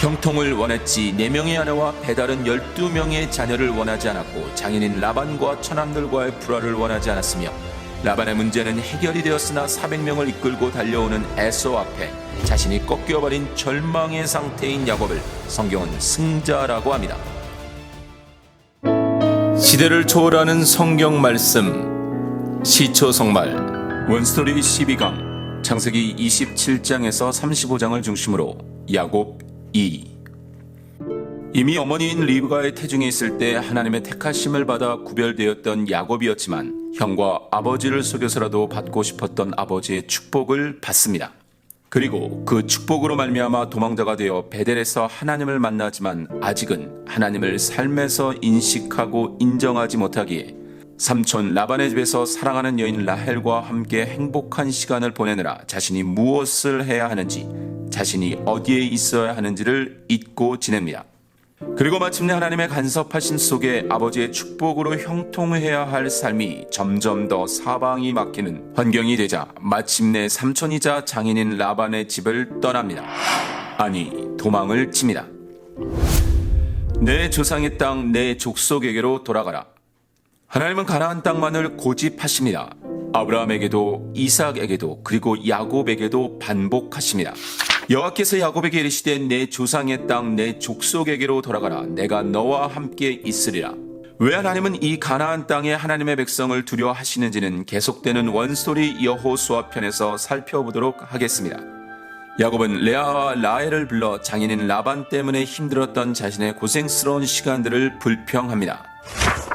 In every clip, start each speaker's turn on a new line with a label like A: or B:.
A: 형통을 원했지 4명의 아내와 배다른 12명의 자녀를 원하지 않았고 장인인 라반과 처남들과의 불화를 원하지 않았으며 라반의 문제는 해결이 되었으나 400명을 이끌고 달려오는 에서 앞에 자신이 꺾여버린 절망의 상태인 야곱을 성경은 승자라고 합니다. 시대를 초월하는 성경 말씀 시초성말 원스토리 12강 창세기 27장에서 35장을 중심으로 야곱 2. 이미 어머니인 리브가의 태중에 있을 때 하나님의 택하심을 받아 구별되었던 야곱이었지만 형과 아버지를 속여서라도 받고 싶었던 아버지의 축복을 받습니다. 그리고 그 축복으로 말미암아 도망자가 되어 베델에서 하나님을 만나지만 아직은 하나님을 삶에서 인식하고 인정하지 못하기에 삼촌 라반의 집에서 사랑하는 여인 라헬과 함께 행복한 시간을 보내느라 자신이 무엇을 해야 하는지, 자신이 어디에 있어야 하는지를 잊고 지냅니다. 그리고 마침내 하나님의 간섭하심 속에 아버지의 축복으로 형통해야 할 삶이 점점 더 사방이 막히는 환경이 되자 마침내 삼촌이자 장인인 라반의 집을 떠납니다. 아니, 도망을 칩니다. 내 조상의 땅, 내 족속에게로 돌아가라. 하나님은 가나안 땅만을 고집하십니다. 아브라함에게도 이삭에게도 그리고 야곱에게도 반복하십니다. 여호와께서 야곱에게 이르시되 내 조상의 땅 내 족속에게로 돌아가라. 내가 너와 함께 있으리라. 왜 하나님은 이 가나안 땅에 하나님의 백성을 두려워하시는지는 계속되는 원스토리 여호수아 편에서 살펴보도록 하겠습니다. 야곱은 레아와 라헬을 불러 장인인 라반 때문에 힘들었던 자신의 고생스러운 시간들을 불평합니다.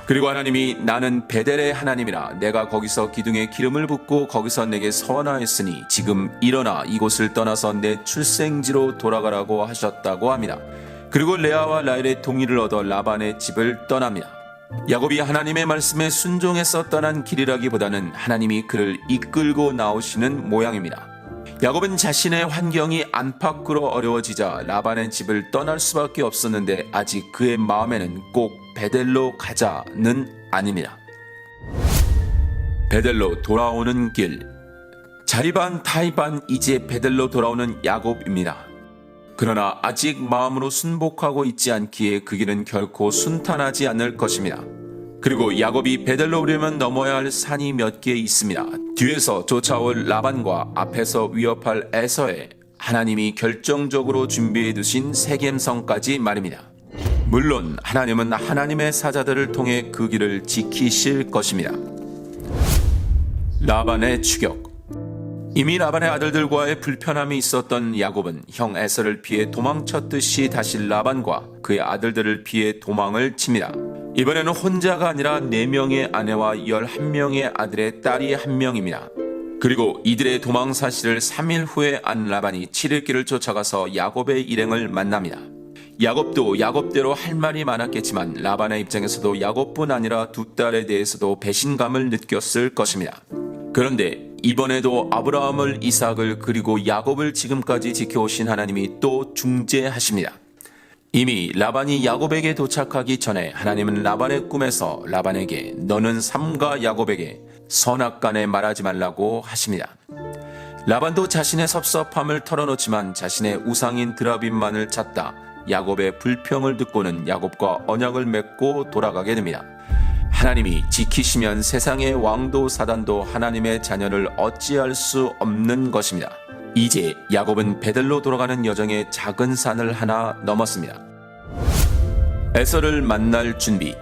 A: 그리고 하나님이 나는 베델의 하나님이라 내가 거기서 기둥에 기름을 붓고 거기서 내게 선하였으니 지금 일어나 이곳을 떠나서 내 출생지로 돌아가라고 하셨다고 합니다. 그리고 레아와 라헬의 동의를 얻어 라반의 집을 떠납니다. 야곱이 하나님의 말씀에 순종해서 떠난 길이라기보다는 하나님이 그를 이끌고 나오시는 모양입니다. 야곱은 자신의 환경이 안팎으로 어려워지자 라반의 집을 떠날 수밖에 없었는데 아직 그의 마음에는 꼭 베델로 가자는 아닙니다. 베델로 돌아오는 길. 자리반 타이반 이제 베델로 돌아오는 야곱입니다. 그러나 아직 마음으로 순복하고 있지 않기에 그 길은 결코 순탄하지 않을 것입니다. 그리고 야곱이 베델로 오려면 넘어야 할 산이 몇 개 있습니다. 뒤에서 쫓아올 라반과 앞에서 위협할 에서에 하나님이 결정적으로 준비해 두신 세겜성까지 말입니다. 물론 하나님은 하나님의 사자들을 통해 그 길을 지키실 것입니다. 라반의 추격. 이미 라반의 아들들과의 불편함이 있었던 야곱은 형 에서를 피해 도망쳤듯이 다시 라반과 그의 아들들을 피해 도망을 칩니다. 이번에는 혼자가 아니라 4명의 아내와 11명의 아들의 딸이 1명입니다. 그리고 이들의 도망 사실을 3일 후에 안 라반이 7일 길을 쫓아가서 야곱의 일행을 만납니다. 야곱도 야곱대로 할 말이 많았겠지만 라반의 입장에서도 야곱뿐 아니라 두 딸에 대해서도 배신감을 느꼈을 것입니다. 그런데 이번에도 아브라함을, 이삭을 그리고 야곱을 지금까지 지켜오신 하나님이 또 중재하십니다. 이미 라반이 야곱에게 도착하기 전에 하나님은 라반의 꿈에서 라반에게 너는 삼가 야곱에게 선악간에 말하지 말라고 하십니다. 라반도 자신의 섭섭함을 털어놓지만 자신의 우상인 드라빔만을 찾다 야곱의 불평을 듣고는 야곱과 언약을 맺고 돌아가게 됩니다. 하나님이 지키시면 세상의 왕도 사단도 하나님의 자녀를 어찌할 수 없는 것입니다. 이제 야곱은 베델로 돌아가는 여정의 작은 산을 하나 넘었습니다. 에서를 만날 준비.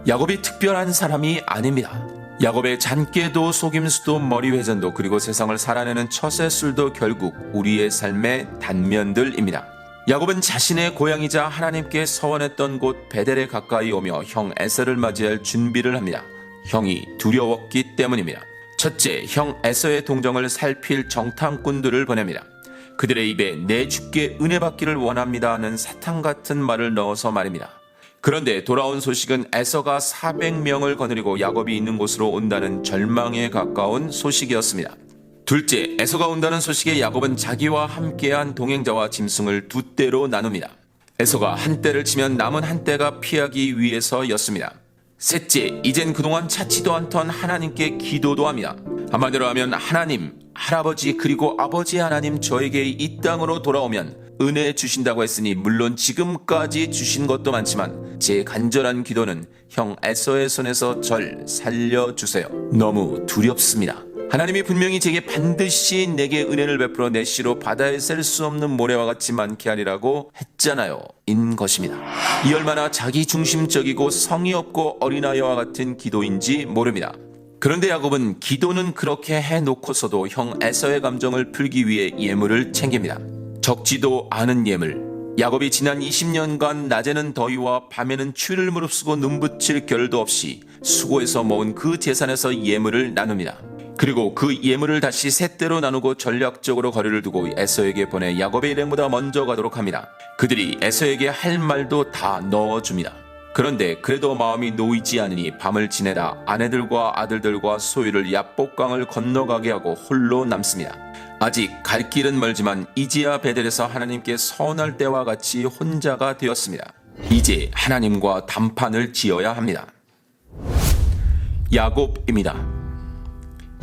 A: 야곱이 특별한 사람이 아닙니다. 야곱의 잔깨도 속임수도 머리회전도 그리고 세상을 살아내는 처세술도 결국 우리의 삶의 단면들입니다. 야곱은 자신의 고향이자 하나님께 서원했던 곳 베델에 가까이 오며 형 에서를 맞이할 준비를 합니다. 형이 두려웠기 때문입니다. 첫째, 형 에서의 동정을 살필 정탐꾼들을 보냅니다. 그들의 입에 내 주께 은혜 받기를 원합니다 하는 사탕 같은 말을 넣어서 말입니다. 그런데 돌아온 소식은 에서가 400명을 거느리고 야곱이 있는 곳으로 온다는 절망에 가까운 소식이었습니다. 둘째, 에서가 온다는 소식에 야곱은 자기와 함께한 동행자와 짐승을 두 떼로 나눕니다. 에서가 한 떼를 치면 남은 한 떼가 피하기 위해서였습니다. 셋째, 이젠 그동안 찾지도 않던 하나님께 기도도 합니다. 한마디로 하면 하나님, 할아버지 그리고 아버지 하나님 저에게 이 땅으로 돌아오면 은혜 주신다고 했으니 물론 지금까지 주신 것도 많지만 제 간절한 기도는 형 에서의 손에서 절 살려주세요. 너무 두렵습니다. 하나님이 분명히 제게 반드시 내게 은혜를 베풀어 내 씨로 바다에 셀 수 없는 모래와 같이 많게 하리라고 했잖아요. 인 것입니다. 이 얼마나 자기중심적이고 성의 없고 어린아이와 같은 기도인지 모릅니다. 그런데 야곱은 기도는 그렇게 해놓고서도 형 에서의 감정을 풀기 위해 예물을 챙깁니다. 적지도 않은 예물. 야곱이 지난 20년간 낮에는 더위와 밤에는 추위를 무릅쓰고 눈붙일 겨를도 없이 수고해서 모은 그 재산에서 예물을 나눕니다. 그리고 그 예물을 다시 셋대로 나누고 전략적으로 거리를 두고 에서에게 보내 야곱의 일행보다 먼저 가도록 합니다. 그들이 에서에게 할 말도 다 넣어줍니다. 그런데 그래도 마음이 놓이지 않으니 밤을 지내다 아내들과 아들들과 소유를 야복강을 건너가게 하고 홀로 남습니다. 아직 갈 길은 멀지만 이제야 베델에서 하나님께 서원할 때와 같이 혼자가 되었습니다. 이제 하나님과 담판을 지어야 합니다. 야곱입니다.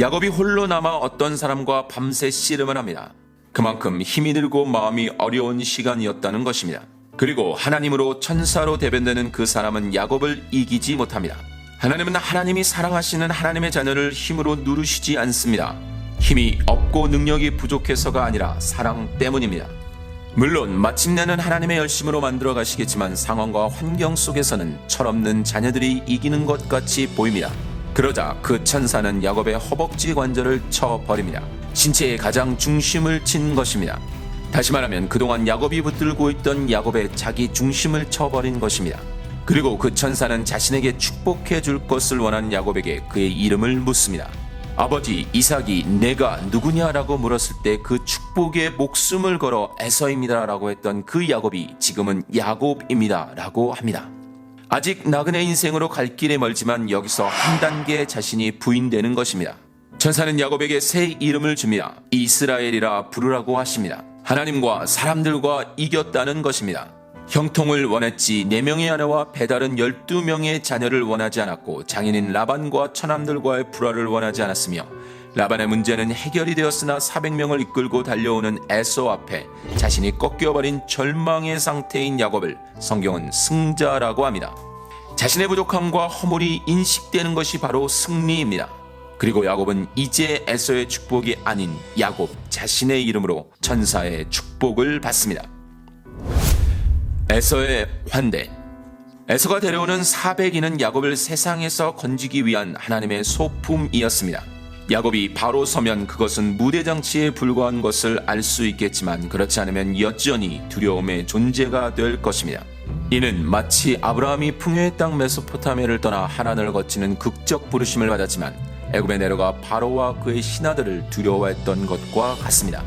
A: 야곱이 홀로 남아 어떤 사람과 밤새 씨름을 합니다. 그만큼 힘이 들고 마음이 어려운 시간이었다는 것입니다. 그리고 하나님으로 천사로 대변되는 그 사람은 야곱을 이기지 못합니다. 하나님은 하나님이 사랑하시는 하나님의 자녀를 힘으로 누르시지 않습니다. 힘이 없고 능력이 부족해서가 아니라 사랑 때문입니다. 물론 마침내는 하나님의 열심으로 만들어 가시겠지만 상황과 환경 속에서는 철없는 자녀들이 이기는 것 같이 보입니다. 그러자 그 천사는 야곱의 허벅지 관절을 쳐버립니다. 신체의 가장 중심을 친 것입니다. 다시 말하면 그동안 야곱이 붙들고 있던 야곱의 자기 중심을 쳐버린 것입니다. 그리고 그 천사는 자신에게 축복해 줄 것을 원하는 야곱에게 그의 이름을 묻습니다. 아버지 이삭이 내가 누구냐라고 물었을 때 그 축복에 목숨을 걸어 에서입니다라고 했던 그 야곱이 지금은 야곱입니다라고 합니다. 아직 나그네 인생으로 갈 길이 멀지만 여기서 한 단계 자신이 부인되는 것입니다. 천사는 야곱에게 새 이름을 줍니다. 이스라엘이라 부르라고 하십니다. 하나님과 사람들과 이겼다는 것입니다. 형통을 원했지 4명의 아내와 배다른 12명의 자녀를 원하지 않았고 장인인 라반과 처남들과의 불화를 원하지 않았으며 라반의 문제는 해결이 되었으나 400명을 이끌고 달려오는 에서 앞에 자신이 꺾여버린 절망의 상태인 야곱을 성경은 승자라고 합니다. 자신의 부족함과 허물이 인식되는 것이 바로 승리입니다. 그리고 야곱은 이제 에서의 축복이 아닌 야곱 자신의 이름으로 천사의 축복을 받습니다. 에서의 환대. 에서가 데려오는 400인은 야곱을 세상에서 건지기 위한 하나님의 소품이었습니다. 야곱이 바로 서면 그것은 무대장치에 불과한 것을 알 수 있겠지만 그렇지 않으면 여전히 두려움의 존재가 될 것입니다. 이는 마치 아브라함이 풍요의 땅 메소포타미아를 떠나 하란을 거치는 극적 부르심을 받았지만 애굽에 내려가 바로와 그의 신하들을 두려워했던 것과 같습니다.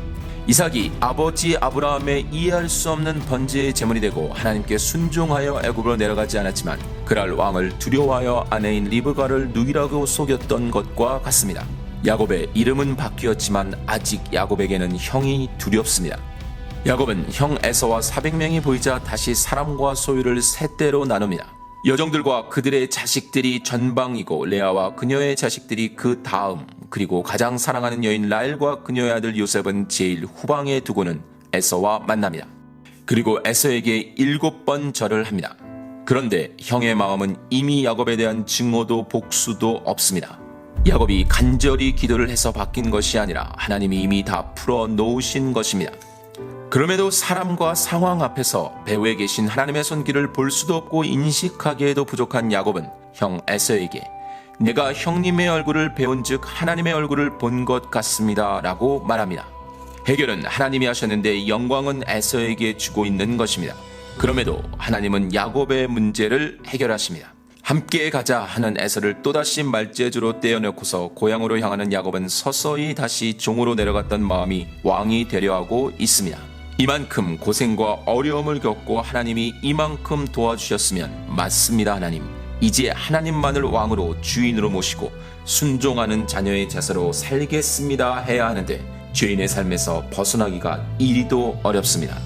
A: 이삭이 아버지 아브라함의 이해할 수 없는 번제의 제물이 되고 하나님께 순종하여 애굽으로 내려가지 않았지만 그랄 왕을 두려워하여 아내인 리브가를 누이라고 속였던 것과 같습니다. 야곱의 이름은 바뀌었지만 아직 야곱에게는 형이 두렵습니다. 야곱은 형 에서와 400명이 보이자 다시 사람과 소유를 셋대로 나눕니다. 여종들과 그들의 자식들이 전방이고 레아와 그녀의 자식들이 그 다음, 그리고 가장 사랑하는 여인 라헬과 그녀의 아들 요셉은 제일 후방에 두고는 에서와 만납니다. 그리고 에서에게 7번 절을 합니다. 그런데 형의 마음은 이미 야곱에 대한 증오도 복수도 없습니다. 야곱이 간절히 기도를 해서 바뀐 것이 아니라 하나님이 이미 다 풀어 놓으신 것입니다. 그럼에도 사람과 상황 앞에서 배후에 계신 하나님의 손길을 볼 수도 없고 인식하기에도 부족한 야곱은 형 에서에게 내가 형님의 얼굴을 배운 즉 하나님의 얼굴을 본 것 같습니다 라고 말합니다. 해결은 하나님이 하셨는데 영광은 에서에게 주고 있는 것입니다. 그럼에도 하나님은 야곱의 문제를 해결하십니다. 함께 가자 하는 에서를 또다시 말재주로 떼어놓고서 고향으로 향하는 야곱은 서서히 다시 종으로 내려갔던 마음이 왕이 되려 하고 있습니다. 이만큼 고생과 어려움을 겪고 하나님이 이만큼 도와주셨으면 맞습니다. 하나님 이제 하나님만을 왕으로 주인으로 모시고 순종하는 자녀의 자세로 살겠습니다 해야 하는데 죄인의 삶에서 벗어나기가 이리도 어렵습니다.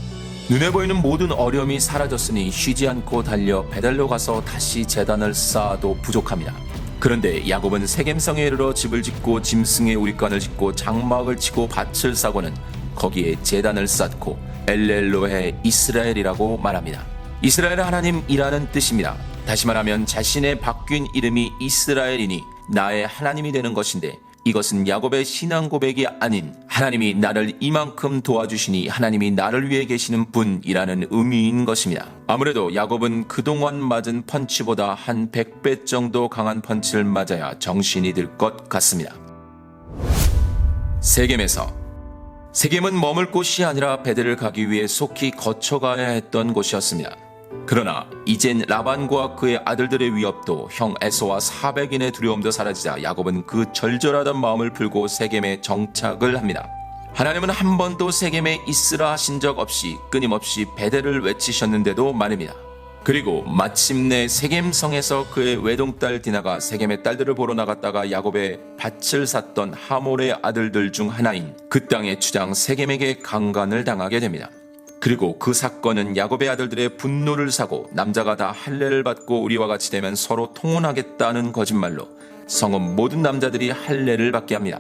A: 눈에 보이는 모든 어려움이 사라졌으니 쉬지 않고 달려 베델로 가서 다시 제단을 쌓아도 부족합니다. 그런데 야곱은 세겜성에 이르러 집을 짓고 짐승의 우릿관을 짓고 장막을 치고 밭을 싸고는 거기에 제단을 쌓고 엘렐로헤 이스라엘이라고 말합니다. 이스라엘 하나님이라는 뜻입니다. 다시 말하면 자신의 바뀐 이름이 이스라엘이니 나의 하나님이 되는 것인데, 이것은 야곱의 신앙 고백이 아닌 하나님이 나를 이만큼 도와주시니 하나님이 나를 위해 계시는 분이라는 의미인 것입니다. 아무래도 야곱은 그동안 맞은 펀치보다 한 100배 정도 강한 펀치를 맞아야 정신이 들 것 같습니다. 세겜은 머물 곳이 아니라 베델을 가기 위해 속히 거쳐가야 했던 곳이었습니다. 그러나 이젠 라반과 그의 아들들의 위협도 형 에서와 400인의 두려움도 사라지자 야곱은 그 절절하던 마음을 풀고 세겜에 정착을 합니다. 하나님은 한 번도 세겜에 있으라 하신 적 없이 끊임없이 베델을 외치셨는데도 말입니다. 그리고 마침내 세겜성에서 그의 외동딸 디나가 세겜의 딸들을 보러 나갔다가 야곱의 밭을 샀던 하몰의 아들들 중 하나인 그 땅의 주장 세겜에게 강간을 당하게 됩니다. 그리고 그 사건은 야곱의 아들들의 분노를 사고 남자가 다 할례를 받고 우리와 같이 되면 서로 통혼하겠다는 거짓말로 성읍 모든 남자들이 할례를 받게 합니다.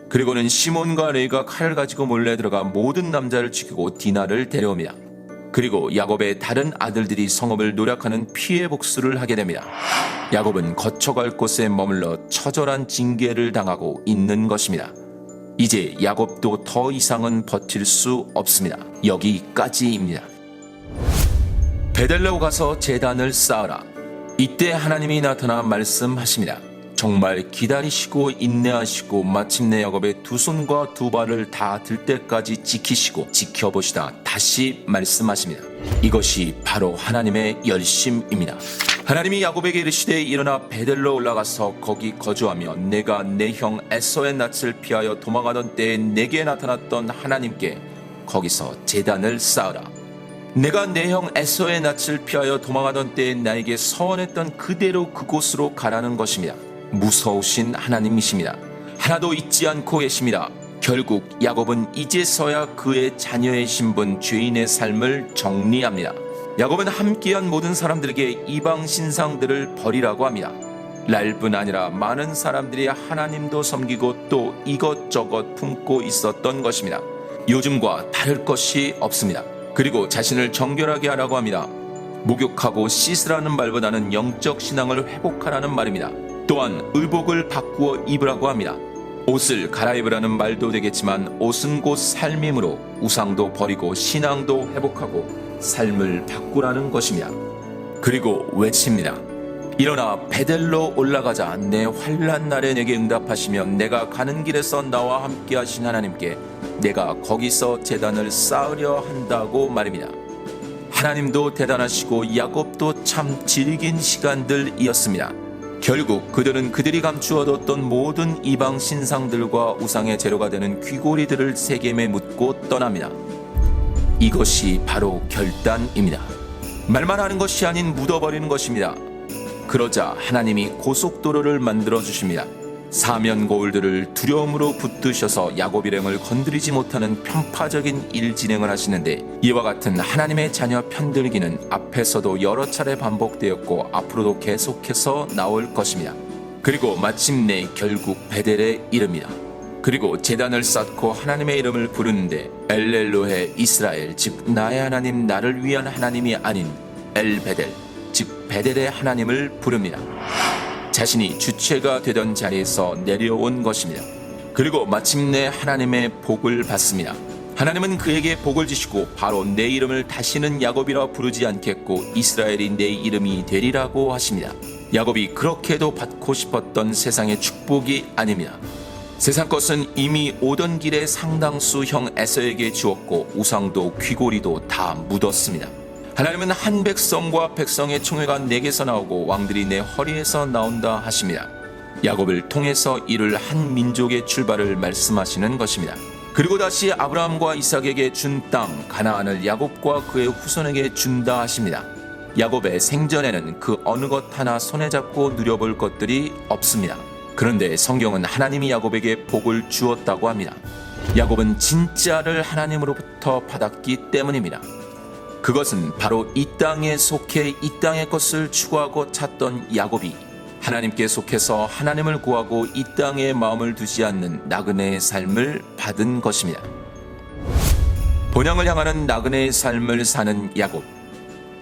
A: 그리고는 시몬과 레위가 칼을 가지고 몰래 들어가 모든 남자를 죽이고 디나를 데려옵니다. 그리고 야곱의 다른 아들들이 성읍을 노략하는 피해 복수를 하게 됩니다. 야곱은 거쳐갈 곳에 머물러 처절한 징계를 당하고 있는 것입니다. 이제 야곱도 더 이상은 버틸 수 없습니다. 여기까지입니다. 베델로 가서 제단을 쌓으라. 이때 하나님이 나타나 말씀하십니다. 정말 기다리시고 인내하시고 마침내 야곱의 두 손과 두 발을 다 들 때까지 지키시고 지켜보시다 다시 말씀하십니다. 이것이 바로 하나님의 열심입니다. 하나님이 야곱에게 이르시되 일어나 베델로 올라가서 거기 거주하며 내가 내 형 에서의 낯을 피하여 도망하던 때에 내게 나타났던 하나님께 거기서 제단을 쌓으라. 내가 내 형 에서의 낯을 피하여 도망하던 때에 나에게 서원했던 그대로 그곳으로 가라는 것입니다. 무서우신 하나님이십니다. 하나도 잊지 않고 계십니다. 결국 야곱은 이제서야 그의 자녀의 신분, 죄인의 삶을 정리합니다. 야곱은 함께한 모든 사람들에게 이방 신상들을 버리라고 합니다. 랄뿐 아니라 많은 사람들이 하나님도 섬기고 또 이것저것 품고 있었던 것입니다. 요즘과 다를 것이 없습니다. 그리고 자신을 정결하게 하라고 합니다. 목욕하고 씻으라는 말보다는 영적 신앙을 회복하라는 말입니다. 또한 의복을 바꾸어 입으라고 합니다. 옷을 갈아입으라는 말도 되겠지만 옷은 곧 삶이므로 우상도 버리고 신앙도 회복하고 삶을 바꾸라는 것입니다. 그리고 외칩니다. 일어나 베델로 올라가자. 내 환난 날에 내게 응답하시며 내가 가는 길에서 나와 함께 하신 하나님께 내가 거기서 제단을 쌓으려 한다고 말입니다. 하나님도 대단하시고 야곱도 참 질긴 시간들이었습니다. 결국 그들은 그들이 감추어뒀던 모든 이방 신상들과 우상의 재료가 되는 귀고리들을 세겜에 묻고 떠납니다. 이것이 바로 결단입니다. 말만 하는 것이 아닌 묻어버리는 것입니다. 그러자 하나님이 고속도로를 만들어 주십니다. 사면 거울들을 두려움으로 붙드셔서 야곱 일행을 건드리지 못하는 편파적인 일 진행을 하시는데, 이와 같은 하나님의 자녀 편들기는 앞에서도 여러 차례 반복되었고 앞으로도 계속해서 나올 것입니다. 그리고 마침내 결국 베델에 이릅니다. 그리고 제단을 쌓고 하나님의 이름을 부르는데 엘렐로헤 이스라엘, 즉 나의 하나님, 나를 위한 하나님이 아닌 엘베델, 즉 베델의 하나님을 부릅니다. 자신이 주체가 되던 자리에서 내려온 것입니다. 그리고 마침내 하나님의 복을 받습니다. 하나님은 그에게 복을 주시고 바로 내 이름을 다시는 야곱이라 부르지 않겠고 이스라엘이 내 이름이 되리라고 하십니다. 야곱이 그렇게도 받고 싶었던 세상의 축복이 아닙니다. 세상 것은 이미 오던 길에 상당수 형 에서에게 주었고 우상도 귀고리도 다 묻었습니다. 하나님은 한 백성과 백성의 총회가 내게서 나오고 왕들이 내 허리에서 나온다 하십니다. 야곱을 통해서 이룰 한 민족의 출발을 말씀하시는 것입니다. 그리고 다시 아브라함과 이삭에게 준 땅 가나안을 야곱과 그의 후손에게 준다 하십니다. 야곱의 생전에는 그 어느 것 하나 손에 잡고 누려볼 것들이 없습니다. 그런데 성경은 하나님이 야곱에게 복을 주었다고 합니다. 야곱은 진짜를 하나님으로부터 받았기 때문입니다. 그것은 바로 이 땅에 속해 이 땅의 것을 추구하고 찾던 야곱이 하나님께 속해서 하나님을 구하고 이 땅에 마음을 두지 않는 나그네의 삶을 받은 것입니다. 본향을 향하는 나그네의 삶을 사는 야곱.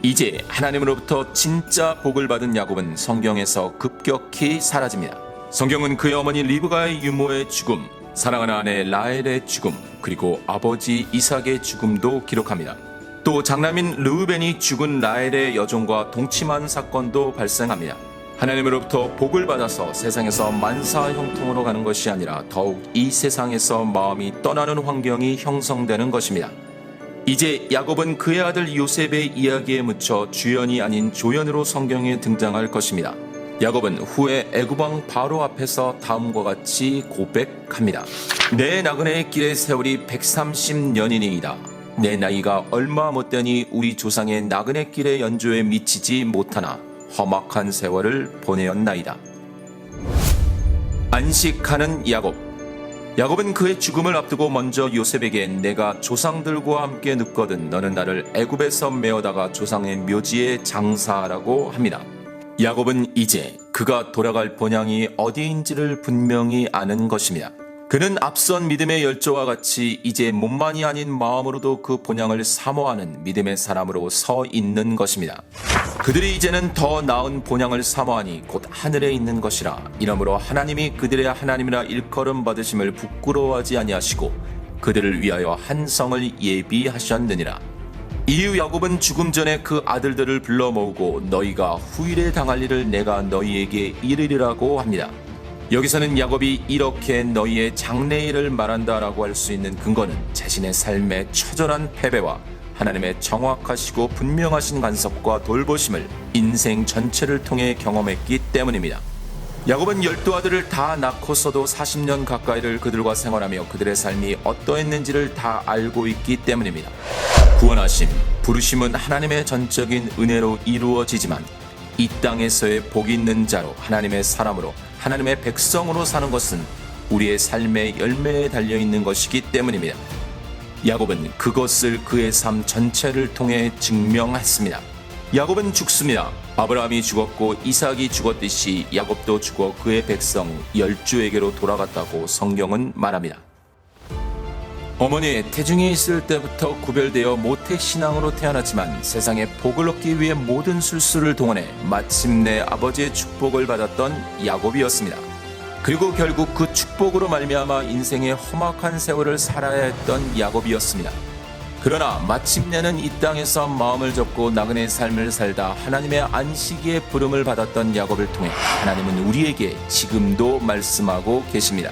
A: 이제 하나님으로부터 진짜 복을 받은 야곱은 성경에서 급격히 사라집니다. 성경은 그의 어머니 리브가의 유모의 죽음, 사랑하는 아내 라헬의 죽음, 그리고 아버지 이삭의 죽음도 기록합니다. 또 장남인 르우벤이 죽은 라헬의 여종과 동침한 사건도 발생합니다. 하나님으로부터 복을 받아서 세상에서 만사 형통으로 가는 것이 아니라 더욱 이 세상에서 마음이 떠나는 환경이 형성되는 것입니다. 이제 야곱은 그의 아들 요셉의 이야기에 묻혀 주연이 아닌 조연으로 성경에 등장할 것입니다. 야곱은 후에 애굽왕 바로 앞에서 다음과 같이 고백합니다. 내 나그네의 길의 세월이 130년이니이다. 내 나이가 얼마 못되니 우리 조상의 나그네 길의 연조에 미치지 못하나 험악한 세월을 보내었나이다. 안식하는 야곱. 야곱은 그의 죽음을 앞두고 먼저 요셉에게 내가 조상들과 함께 눕거든 너는 나를 애굽에서 메어다가 조상의 묘지에 장사하라고 합니다. 야곱은 이제 그가 돌아갈 본향이 어디인지를 분명히 아는 것입니다. 그는 앞선 믿음의 열조와 같이 이제 몸만이 아닌 마음으로도 그 본향을 사모하는 믿음의 사람으로 서 있는 것입니다. 그들이 이제는 더 나은 본향을 사모하니 곧 하늘에 있는 것이라. 이러므로 하나님이 그들의 하나님이라 일컬음 받으심을 부끄러워하지 아니하시고 그들을 위하여 한 성을 예비하셨느니라. 이후 야곱은 죽음 전에 그 아들들을 불러 모으고 너희가 후일에 당할 일을 내가 너희에게 이르리라고 합니다. 여기서는 야곱이 이렇게 너희의 장래일을 말한다라고 할 수 있는 근거는 자신의 삶의 처절한 패배와 하나님의 정확하시고 분명하신 간섭과 돌보심을 인생 전체를 통해 경험했기 때문입니다. 야곱은 12아들을 다 낳고서도 40년 가까이를 그들과 생활하며 그들의 삶이 어떠했는지를 다 알고 있기 때문입니다. 구원하심, 부르심은 하나님의 전적인 은혜로 이루어지지만 이 땅에서의 복 있는 자로 하나님의 사람으로 하나님의 백성으로 사는 것은 우리의 삶의 열매에 달려있는 것이기 때문입니다. 야곱은 그것을 그의 삶 전체를 통해 증명했습니다. 야곱은 죽습니다. 아브라함이 죽었고 이삭이 죽었듯이 야곱도 죽어 그의 백성 10주에게로 돌아갔다고 성경은 말합니다. 어머니의 태중에 있을 때부터 구별되어 모태신앙으로 태어났지만 세상에 복을 얻기 위해 모든 술수를 동원해 마침내 아버지의 축복을 받았던 야곱이었습니다. 그리고 결국 그 축복으로 말미암아 인생의 험악한 세월을 살아야 했던 야곱이었습니다. 그러나 마침내는 이 땅에서 마음을 접고 나그네의 삶을 살다 하나님의 안식의 부름을 받았던 야곱을 통해 하나님은 우리에게 지금도 말씀하고 계십니다.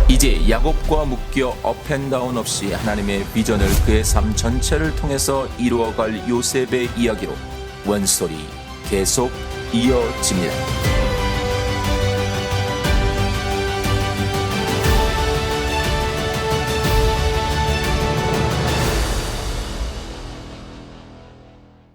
A: 이제 야곱과 묶여 업앤다운 없이 하나님의 비전을 그의 삶 전체를 통해서 이루어갈 요셉의 이야기로 원스토리 계속 이어집니다.